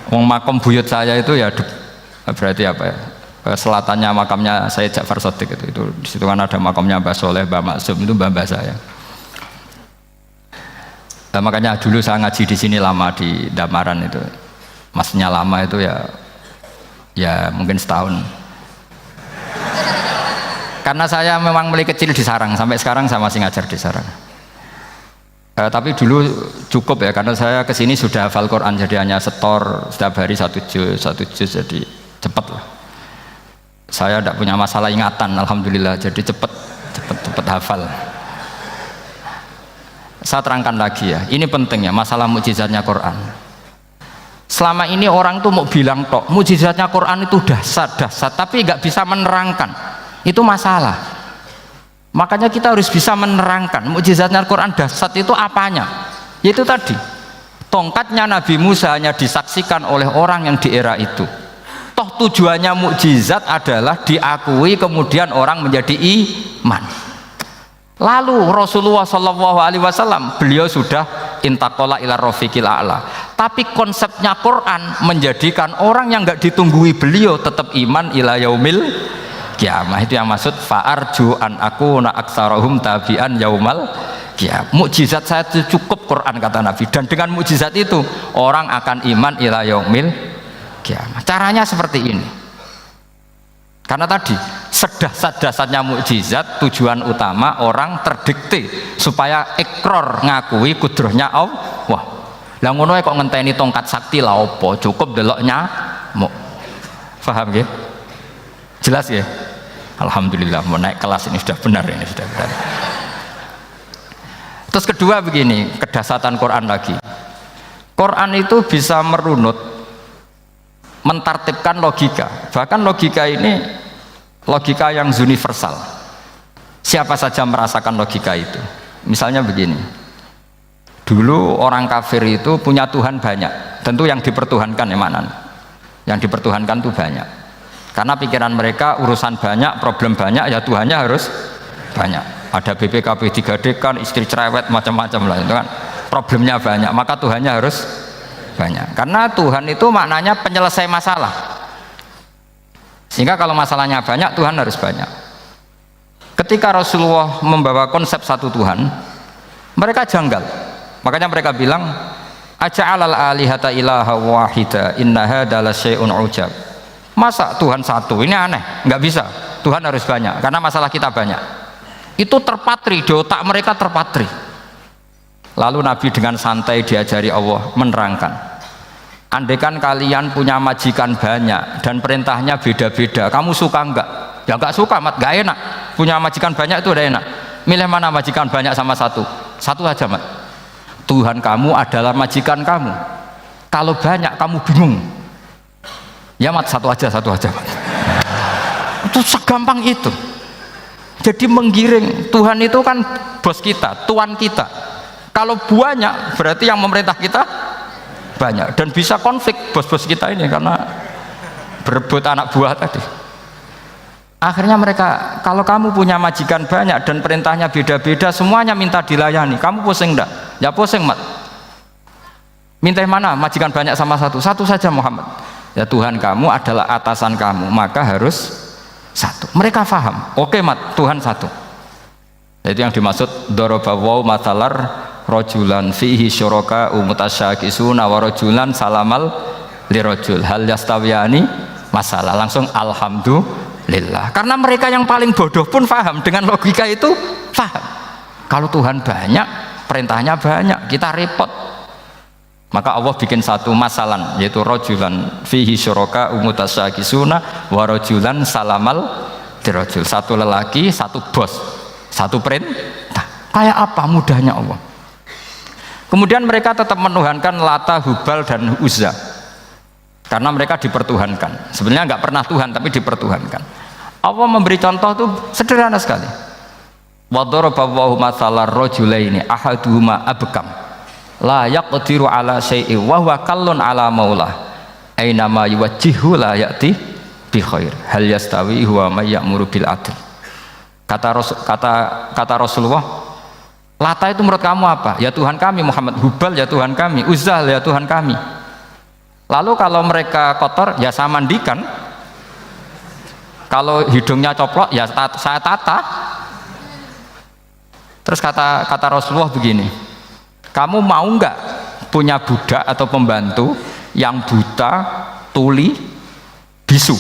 Wong makom buyut saya itu ya berarti apa ya? Selatannya makamnya Sayyid Ja'far Shadiq itu di situ kan ada makamnya Mbah Soleh, Mbah Maksum, itu mbah-mbah saya. Nah, makanya dulu saya ngaji di sini lama di Damaran itu. Maksudnya lama itu ya mungkin setahun. Karena saya memang mulai kecil di sarang, sampai sekarang saya masih ngajar di sarang. Tapi dulu cukup ya, karena saya kesini sudah hafal Quran, jadi hanya setor setiap hari satu juz, jadi cepet lah. Saya tidak punya masalah ingatan, alhamdulillah, jadi cepet hafal. Saya terangkan lagi ya, ini penting ya, masalah mukjizatnya Quran. Selama ini orang tuh mau bilang tok, mukjizatnya Quran itu dahsyat, tapi nggak bisa menerangkan, itu masalah. Makanya kita harus bisa menerangkan mukjizatnya Al-Quran dahsyat itu apanya. Yaitu tadi, tongkatnya Nabi Musa hanya disaksikan oleh orang yang di era itu. Toh tujuannya mukjizat adalah diakui kemudian orang menjadi iman. Lalu Rasulullah SAW beliau sudah intaqala ila rafiqil a'la. Tapi konsepnya Quran menjadikan orang yang nggak ditunggui beliau tetap iman ila yaumil kiamah. Itu yang maksud fa'arju an akuna aktsarahum tabi'an yaumal kiamah. Mukjizat saya itu cukup Quran kata Nabi, dan dengan mukjizat itu orang akan iman ila yaumil kiamah. Caranya seperti ini. Karena tadi sedahsyat-dahsyatnya mukjizat, tujuan utama orang terdikte supaya ikrar ngakui kudrohnya Allah. Lah ngono kok ngenteni tongkat sakti lah opo, cukup deloknya mau. Paham nggih? Jelas ya? Alhamdulillah, mau naik kelas ini sudah benar, ini sudah benar. Terus kedua begini, kedahsyatan Quran lagi. Quran itu bisa merunut, mentartibkan logika. Bahkan logika ini logika yang universal. Siapa saja merasakan logika itu. Misalnya begini, dulu orang kafir itu punya Tuhan banyak. Tentu yang dipertuhankan ya mana? Yang dipertuhankan itu banyak. Karena pikiran mereka urusan banyak, problem banyak, ya Tuhannya harus banyak. Ada BPKB 3D kan, istri cerewet, macam-macam lah itu kan. Problemnya banyak, maka Tuhannya harus banyak. Karena Tuhan itu maknanya penyelesai masalah. Sehingga kalau masalahnya banyak, Tuhan harus banyak. Ketika Rasulullah membawa konsep satu Tuhan, mereka janggal. Makanya mereka bilang, aja'alal alihata ilaha wahida inna hadza lasyai'un ujab. Masa Tuhan satu? Ini aneh, nggak bisa. Tuhan harus banyak, karena masalah kita banyak. Itu terpatri, di otak mereka terpatri. Lalu Nabi dengan santai diajari Allah menerangkan, andaikan kalian punya majikan banyak dan perintahnya beda-beda, kamu suka enggak? Ya enggak suka, mat, enggak enak. Punya majikan banyak itu udah enak. Milih mana majikan banyak sama satu? Satu aja, mat. Tuhan kamu adalah majikan kamu. Kalau banyak kamu bingung. Ya mat, satu aja mat. Itu segampang itu. Jadi menggiring, Tuhan itu kan bos kita, tuan kita. Kalau banyak berarti yang memerintah kita banyak, dan bisa konflik bos-bos kita ini karena berebut anak buah tadi. Akhirnya mereka, kalau kamu punya majikan banyak dan perintahnya beda-beda, semuanya minta dilayani, kamu pusing enggak? Ya pusing, mat. Minta mana? Majikan banyak sama satu? Satu saja Muhammad. Ya Tuhan kamu adalah atasan kamu, maka harus satu. Mereka paham, oke mat, Tuhan satu. Itu yang dimaksud dorobawaw matalar rojulan fihi syuraka umutasyakisuna wa rojulan salamal lirojul hal yastawiyani masalah. Langsung alhamdulillah, karena mereka yang paling bodoh pun paham dengan logika itu, paham kalau Tuhan banyak, perintahnya banyak, kita repot. Maka Allah bikin satu masalan, yaitu rojulan fihi syuraka umutasyakisuna wa rojulan salamal dirojul. Satu lelaki, satu bos, satu perintah. Kayak apa mudahnya Allah. Kemudian mereka tetap menuhankan Lata, Hubal dan Uzza, karena mereka dipertuhankan. Sebenarnya nggak pernah Tuhan, tapi dipertuhankan. Allah memberi contoh itu sederhana sekali. Wa daraballahu mathalar rajulaini ahaduhuma abkam la yaqdiru ala syai'in wa huwa kallun ala maulah aina ma yuwajjihu la ya'ti bi khair hal yastawi huwa may ya'muru bil adl. Kata Rasulullah, Lata itu menurut kamu apa? Ya Tuhan kami. Muhammad, Hubal ya Tuhan kami, Uzzah ya Tuhan kami. Lalu kalau mereka kotor ya saya mandikan, kalau hidungnya coplok ya saya tata. Terus kata Rasulullah begini, kamu mau nggak punya budak atau pembantu yang buta, tuli, bisu?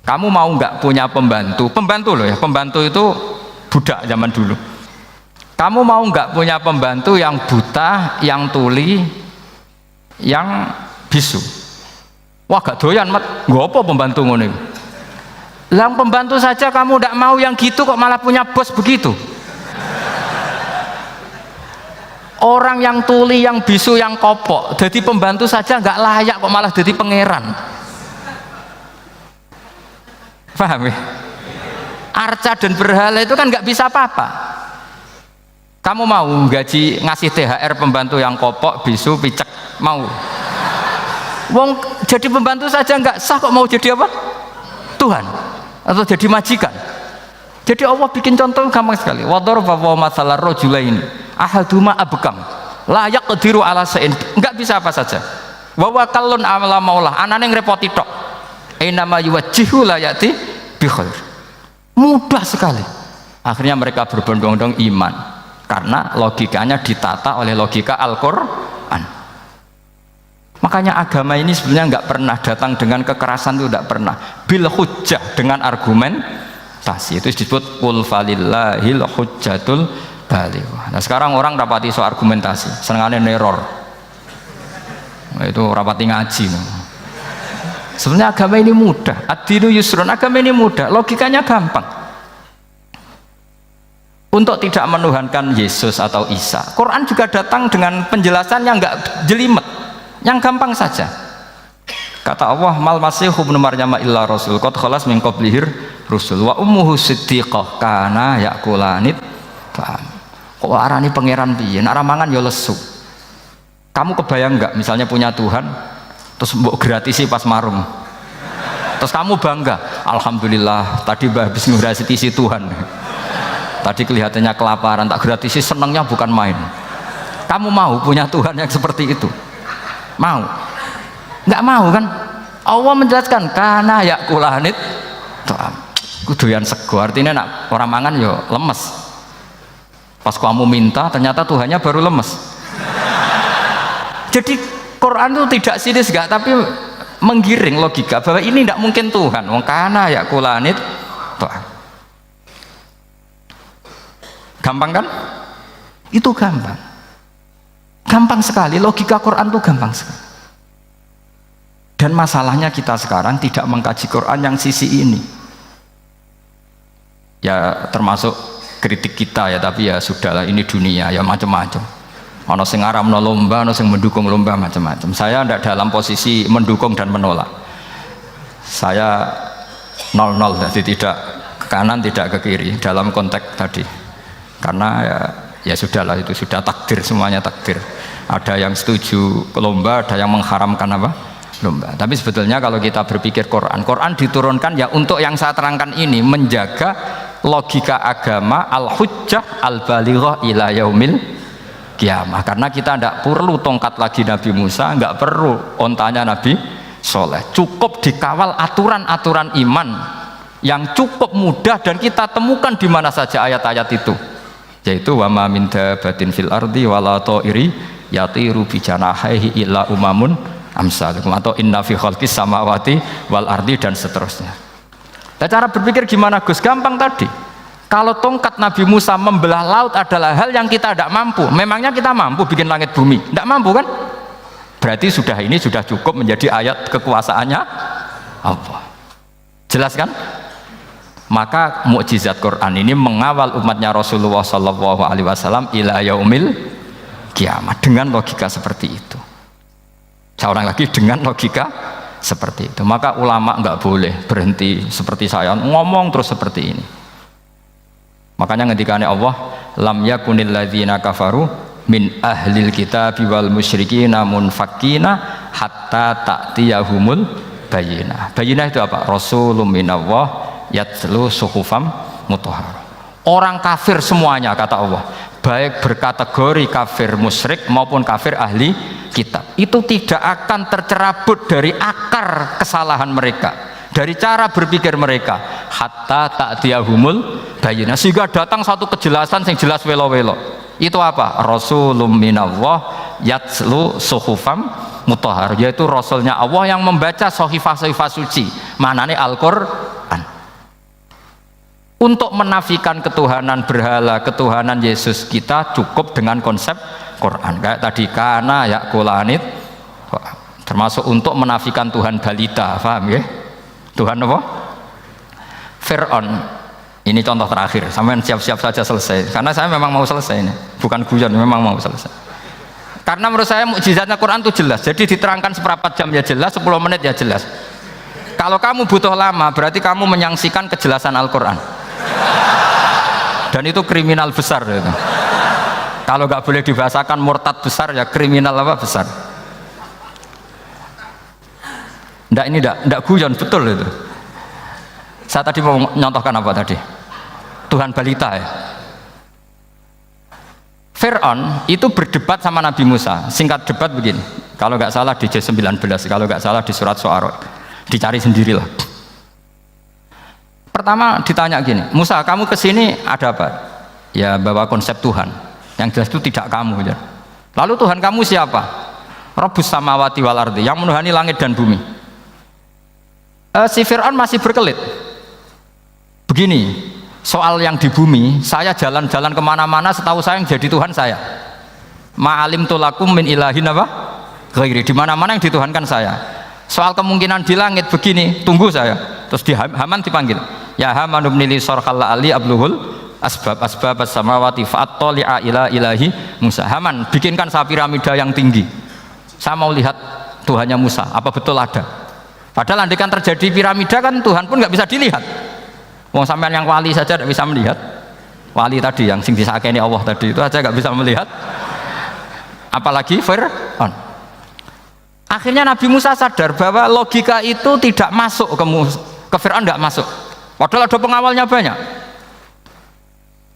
Kamu mau nggak punya pembantu loh ya, pembantu itu budak zaman dulu. Kamu mau nggak punya pembantu yang buta, yang tuli, yang bisu? Wah gak doyan mat, nggak apa pembantu ngono. Yang pembantu saja kamu tidak mau yang gitu kok malah punya bos begitu. Orang yang tuli, yang bisu, yang kopok, jadi pembantu saja nggak layak kok malah jadi pangeran. Paham ya? Arca dan berhala itu kan nggak bisa apa-apa. Kamu mau gaji ngasih THR pembantu yang kopok, bisu, picek, mau? Wong jadi pembantu saja nggak sah kok mau jadi apa? Tuhan atau jadi majikan. Jadi Allah bikin contoh gampang sekali. Wadaraba masalah rajulaini ahaduma abkam la yaqdiru ala shay'in, enggak bisa apa saja. Wa wakallun amala maulah, anane ngrepoti tok. Inama yuwajjihu la yati bi khair. Mudah sekali. Akhirnya mereka berbondong-bondong iman karena logikanya ditata oleh logika Al-Qur'an. Makanya agama ini sebenarnya nggak pernah datang dengan kekerasan, itu tidak pernah. Bil hujjah, dengan argumentasi, itu disebut qul falillahil hujjatul balighah. Nah sekarang orang rapati soal argumentasi, senengane neror. Nah, itu rapati ngaji. Sebenarnya agama ini mudah. Ad-dinu yusrun, agama ini mudah, logikanya gampang. Untuk tidak menuhankan Yesus atau Isa, Quran juga datang dengan penjelasan yang nggak jelimet, yang gampang saja. Kata Allah, mal masihu ibnu maryam illa rasul qad khalas min qablihir rusul wa ummuhu siddiqah kana yakulanit. Paham? Kok arani pangeran piye? Nek mangan ya lesu. Kamu kebayang nggak misalnya punya Tuhan terus mbok gratisi pas marung. Terus kamu bangga, alhamdulillah tadi mbah habis ngratisi Tuhan. Tadi kelihatannya kelaparan, tak gratisi, senangnya bukan main. Kamu mau punya Tuhan yang seperti itu? Mau? Nggak mau kan? Allah menjelaskan karena yakulanit kuduyan sego, artinya nak orang mangan yo lemes. Pas kamu minta ternyata Tuhannya baru lemes. Jadi Quran itu tidak sinis gak, tapi menggiring logika bahwa ini tidak mungkin Tuhan. Wong kana yakulanit gampang kan? Itu gampang. Gampang sekali, logika Quran itu gampang sekali. Dan masalahnya kita sekarang tidak mengkaji Quran yang sisi ini. Ya termasuk kritik kita ya, tapi ya sudahlah, ini dunia ya macam-macam. Ono sing ngaramno lomba, ono sing mendukung lomba, macam-macam. Saya tidak dalam posisi mendukung dan menolak. Saya 0-0, jadi tidak ke kanan tidak ke kiri dalam konteks tadi. Karena ya sudahlah, itu sudah takdir, semuanya takdir. Ada yang setuju ke lomba, ada yang mengharamkan apa? Lomba. Tapi sebetulnya kalau kita berpikir Quran diturunkan ya untuk yang saya terangkan ini, menjaga logika agama al-hujjah al-balighah ila yaumil kiamah. Karena kita tidak perlu tongkat lagi Nabi Musa, nggak perlu ontanya Nabi Soleh. Cukup dikawal aturan-aturan iman yang cukup mudah dan kita temukan di mana saja ayat-ayat itu. Yaitu wa ma min dabatin fil ardi wala ta'iri yatiru bi janahihi illa umamun amsalukum, atau inna fi khalqis samawati wal ardi, dan seterusnya. Nah, cara berpikir gimana Gus? Gampang tadi. Kalau tongkat Nabi Musa membelah laut adalah hal yang kita tidak mampu, memangnya kita mampu bikin langit bumi? Tidak mampu kan? Berarti sudah, ini sudah cukup menjadi ayat kekuasaannya Allah. Jelas kan? Maka mukjizat Quran ini mengawal umatnya Rasulullah SAW ila yaumil kiamat dengan logika seperti itu. Saya ulang lagi, dengan logika seperti itu. Maka ulama nggak boleh berhenti seperti saya ngomong terus seperti ini. Makanya ngendikane Allah, lam yakunil ladzina kafaru min ahlil kitabi wal musyrikina munfakina hatta ta'tiyahumul bayyinah. Bayyinah itu apa? Rasulun minallah yatlu suhufam mutahhar. Orang kafir semuanya, kata Allah, baik berkategori kafir musyrik maupun kafir ahli kitab, itu tidak akan tercerabut dari akar kesalahan mereka, dari cara berpikir mereka, hatta ta'tiyahumul bayyinah, sehingga datang satu kejelasan yang jelas welo-welo. Itu apa? Rasulun minallah yatlu suhufam mutahhar, yaitu rasulnya Allah yang membaca sahifah-sahifah suci, manane Al-Qur'an. Untuk menafikan ketuhanan berhala, ketuhanan Yesus, kita cukup dengan konsep Quran. Kayak tadi kana yakulanit, termasuk untuk menafikan Tuhan balita, paham ya? Tuhan apa? Fir'aun. Ini contoh terakhir, sampean siap-siap saja selesai. Karena saya memang mau selesai ini, bukan guyon, memang mau selesai. Karena menurut saya mukjizatnya Quran itu jelas. Jadi diterangkan seperempat jam ya jelas, 10 menit ya jelas. Kalau kamu butuh lama, berarti kamu menyaksikan kejelasan Al-Quran. Dan itu kriminal besar itu. Kalau nggak boleh dibahasakan murtad besar, ya kriminal apa besar. Ini ndak guyon, betul itu. Saya tadi mau nyontohkan apa tadi? Tuhan balita ya. Fir'aun itu berdebat sama Nabi Musa. Singkat debat begini, kalau nggak salah di J19, kalau nggak salah di surat Syu'ara, dicari sendirilah. Pertama ditanya gini, Musa kamu kesini ada apa? Ya bawa konsep Tuhan, yang jelas itu tidak kamu ya. Lalu Tuhan kamu siapa? Rabbus samawati wal ardi, yang menuhani langit dan bumi. Si Fir'aun masih berkelit begini, soal yang di bumi, saya jalan-jalan kemana-mana, setahu saya yang jadi Tuhan saya. Ma'alim tulakum min ilahin apa? Ghairi, di mana-mana yang dituhankan saya. Soal kemungkinan di langit begini, tunggu saya. Terus di Haman dipanggil, ya Haman ibn li sarhal ali abluhul asbab as-samawati fa'attali'a ila ilahi Musa. Haman, bikinkan saya piramida yang tinggi. Saya mau lihat Tuhannya Musa, apa betul ada? Padahal andaikan terjadi piramida kan Tuhan pun nggak bisa dilihat. Wong sampean yang wali saja tidak bisa melihat. Wali tadi yang sing disakeni Allah tadi itu aja nggak bisa melihat. Apalagi Fir'aun. Akhirnya Nabi Musa sadar bahwa logika itu tidak masuk ke Fir'aun, tidak masuk. Padahal ada pengawalnya banyak.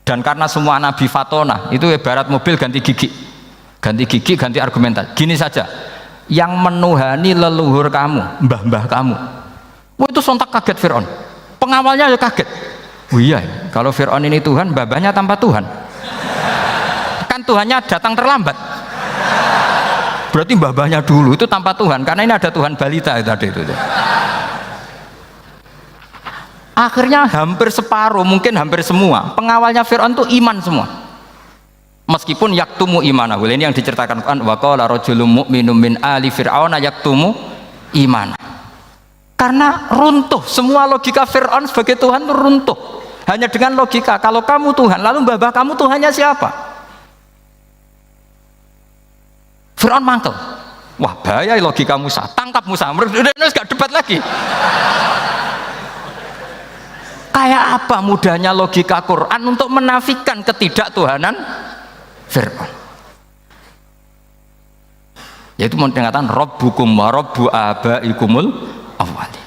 Dan karena semua Nabi fatona itu ibarat mobil ganti gigi, ganti argumentasi. Gini saja, yang menuhani leluhur kamu, mbah-mbah kamu, itu sontak kaget Fir'aun. Pengawalnya ya kaget. Oh iya, kalau Fir'aun ini Tuhan, mbah-mbahnya tanpa Tuhan. Kan Tuhannya datang terlambat. Berarti mbah-mbahnya dulu itu tanpa Tuhan, karena ini ada Tuhan balita tadi itu. Akhirnya hampir separuh, mungkin hampir semua pengawalnya Fir'aun itu iman semua. Meskipun yaktumu imanahu, ini yang diceritakan Quran, wa qala rajulun mu'minun min ali fir'auna yaktumu iman. Karena runtuh, semua logika Fir'aun sebagai Tuhan itu runtuh. Hanya dengan logika, kalau kamu Tuhan, lalu mbah kamu Tuhannya siapa? Fir'aun mangkel. Wah bahaya logika Musa, tangkap Musa, udah gak debat lagi. Kayak apa mudahnya logika Quran untuk menafikan ketidaktuhanan Fir'aun. Yaitu mengatakan Rabbukum wa Rabbu abaikumul awwalin.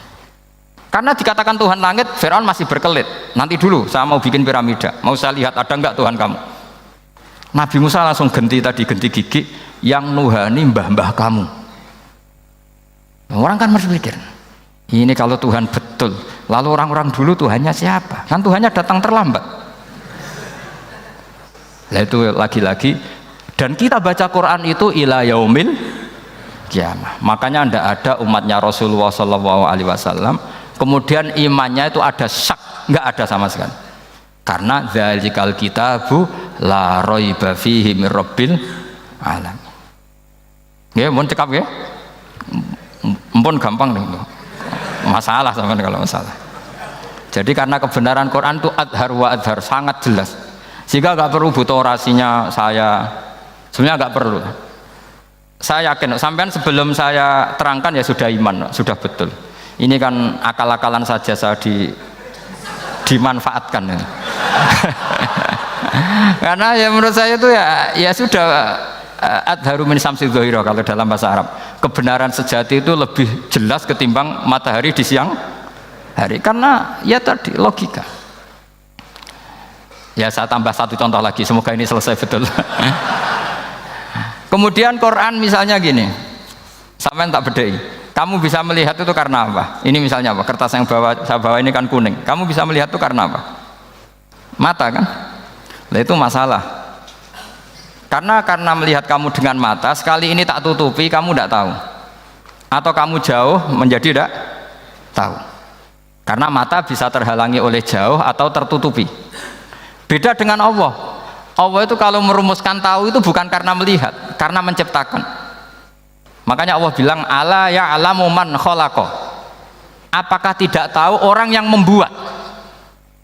Karena dikatakan Tuhan langit, Fir'aun masih berkelit. Nanti dulu saya mau bikin piramida, mau saya lihat ada enggak Tuhan kamu. Nabi Musa langsung genti gigi, yang nuhani mbah-mbah kamu. Orang kan berpikir, ini kalau Tuhan betul, lalu orang-orang dulu Tuhannya siapa? Kan Tuhannya datang terlambat. Nah itu lagi-lagi, dan kita baca Quran itu ila yaumil kiamah. Makanya tidak ada umatnya Rasulullah SAW kemudian imannya itu ada syak, nggak ada sama sekali. Karena dzalikal kitabu la raiba fihi mir rabbil alamin. Ya, mohon cekap ya. Mpun gampang nih. Masalah sama kalau masalah. Jadi karena kebenaran Quran itu adhar wa adhar, sangat jelas. Sehingga nggak perlu butuh orasinya saya. Sebenarnya nggak perlu. Saya yakin, sampean sebelum saya terangkan ya sudah iman, sudah betul. Ini kan akal-akalan saja saya dimanfaatkan. Ya. Karena ya menurut saya itu ya sudah adharu min samsi dhahira kalau dalam bahasa Arab. Kebenaran sejati itu lebih jelas ketimbang matahari di siang hari. Karena ya tadi logika. Ya saya tambah satu contoh lagi, semoga ini selesai betul. Kemudian Quran misalnya gini, sampai tak bedai, kamu bisa melihat itu karena apa? Ini misalnya apa? Kertas yang saya bawa ini kan kuning. Kamu bisa melihat itu karena apa? Mata kan? Nah itu masalah. Karena melihat kamu dengan mata, sekali ini tak tutupi, kamu tidak tahu. Atau kamu jauh menjadi tidak tahu. Karena mata bisa terhalangi oleh jauh atau tertutupi. Beda dengan Allah. Allah itu kalau merumuskan tahu itu bukan karena melihat, karena menciptakan. Makanya Allah bilang ala ya'lamu man khalaqa. Apakah tidak tahu orang yang membuat?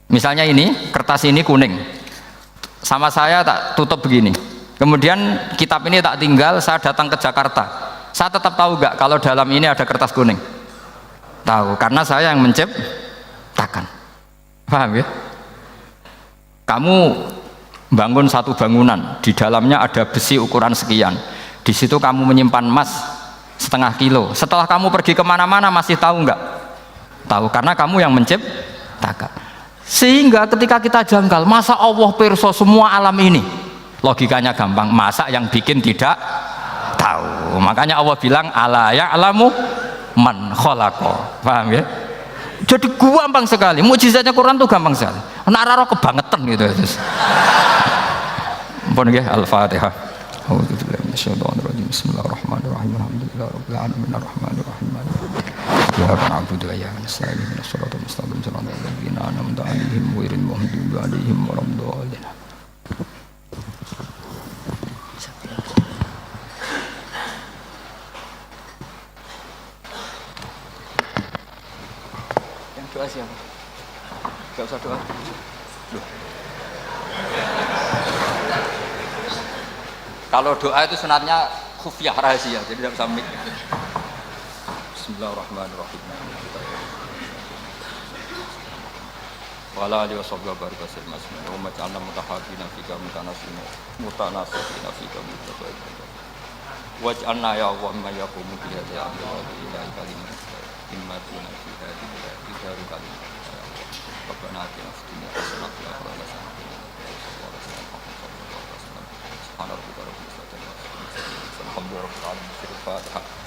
Misalnya ini, kertas ini kuning. Sama saya tak tutup begini. Kemudian kitab ini tak tinggal, saya datang ke Jakarta. Saya tetap tahu enggak kalau dalam ini ada kertas kuning? Tahu, karena saya yang menciptakan. Paham ya? Kamu bangun satu bangunan, di dalamnya ada besi ukuran sekian. Di situ kamu menyimpan emas setengah kilo. Setelah kamu pergi kemana-mana masih tahu enggak? Tahu, karena kamu yang menciptakan. Sehingga ketika kita janggal, masa Allah pirsa semua alam ini? Logikanya gampang, masa yang bikin tidak tahu? Makanya Allah bilang ala ya'lamu man khalaqa. Paham ya? Jadi gampang sekali, mukjizatnya Quran tuh gampang sekali. Nararo kebangetan gitu. Ampun nggih, Al-Fatihah. A'udzubillahi minasyaitonir rajim. Bismillahirrahmanirrahim. Alhamdulillahirabbil alamin arrahmanir rahim. Iyyaka na'budu wa iyyaka nasta'in. Ihdinas siratal mustaqim. Shiratal ladzina an'amta 'alaihim ghairil maghdubi 'alaihim waladdallin. Doa siapa? Gak usah doa. Loh. Kalau doa itu sunatnya khufiyah, rahasia, jadi tidak bisa mik. Bismillahirrahmanirrahim. Wala alihi washabbihi barik wasallam. Wa ja'alna mutahabbina fika mutanasina mutanasina fika mutabayyina. Waj'alna ya Allah ma yaqumu bi hadhihi ila kalimat imma tuna fi hadhihi ila kalimat. Rabbana atina fid dunya hasanah wa fil akhirati hasanah wa qina adzabannar. Subhana rabbika rabbil izzati amma yasifun. Alhamdulillahi rabbil alamin.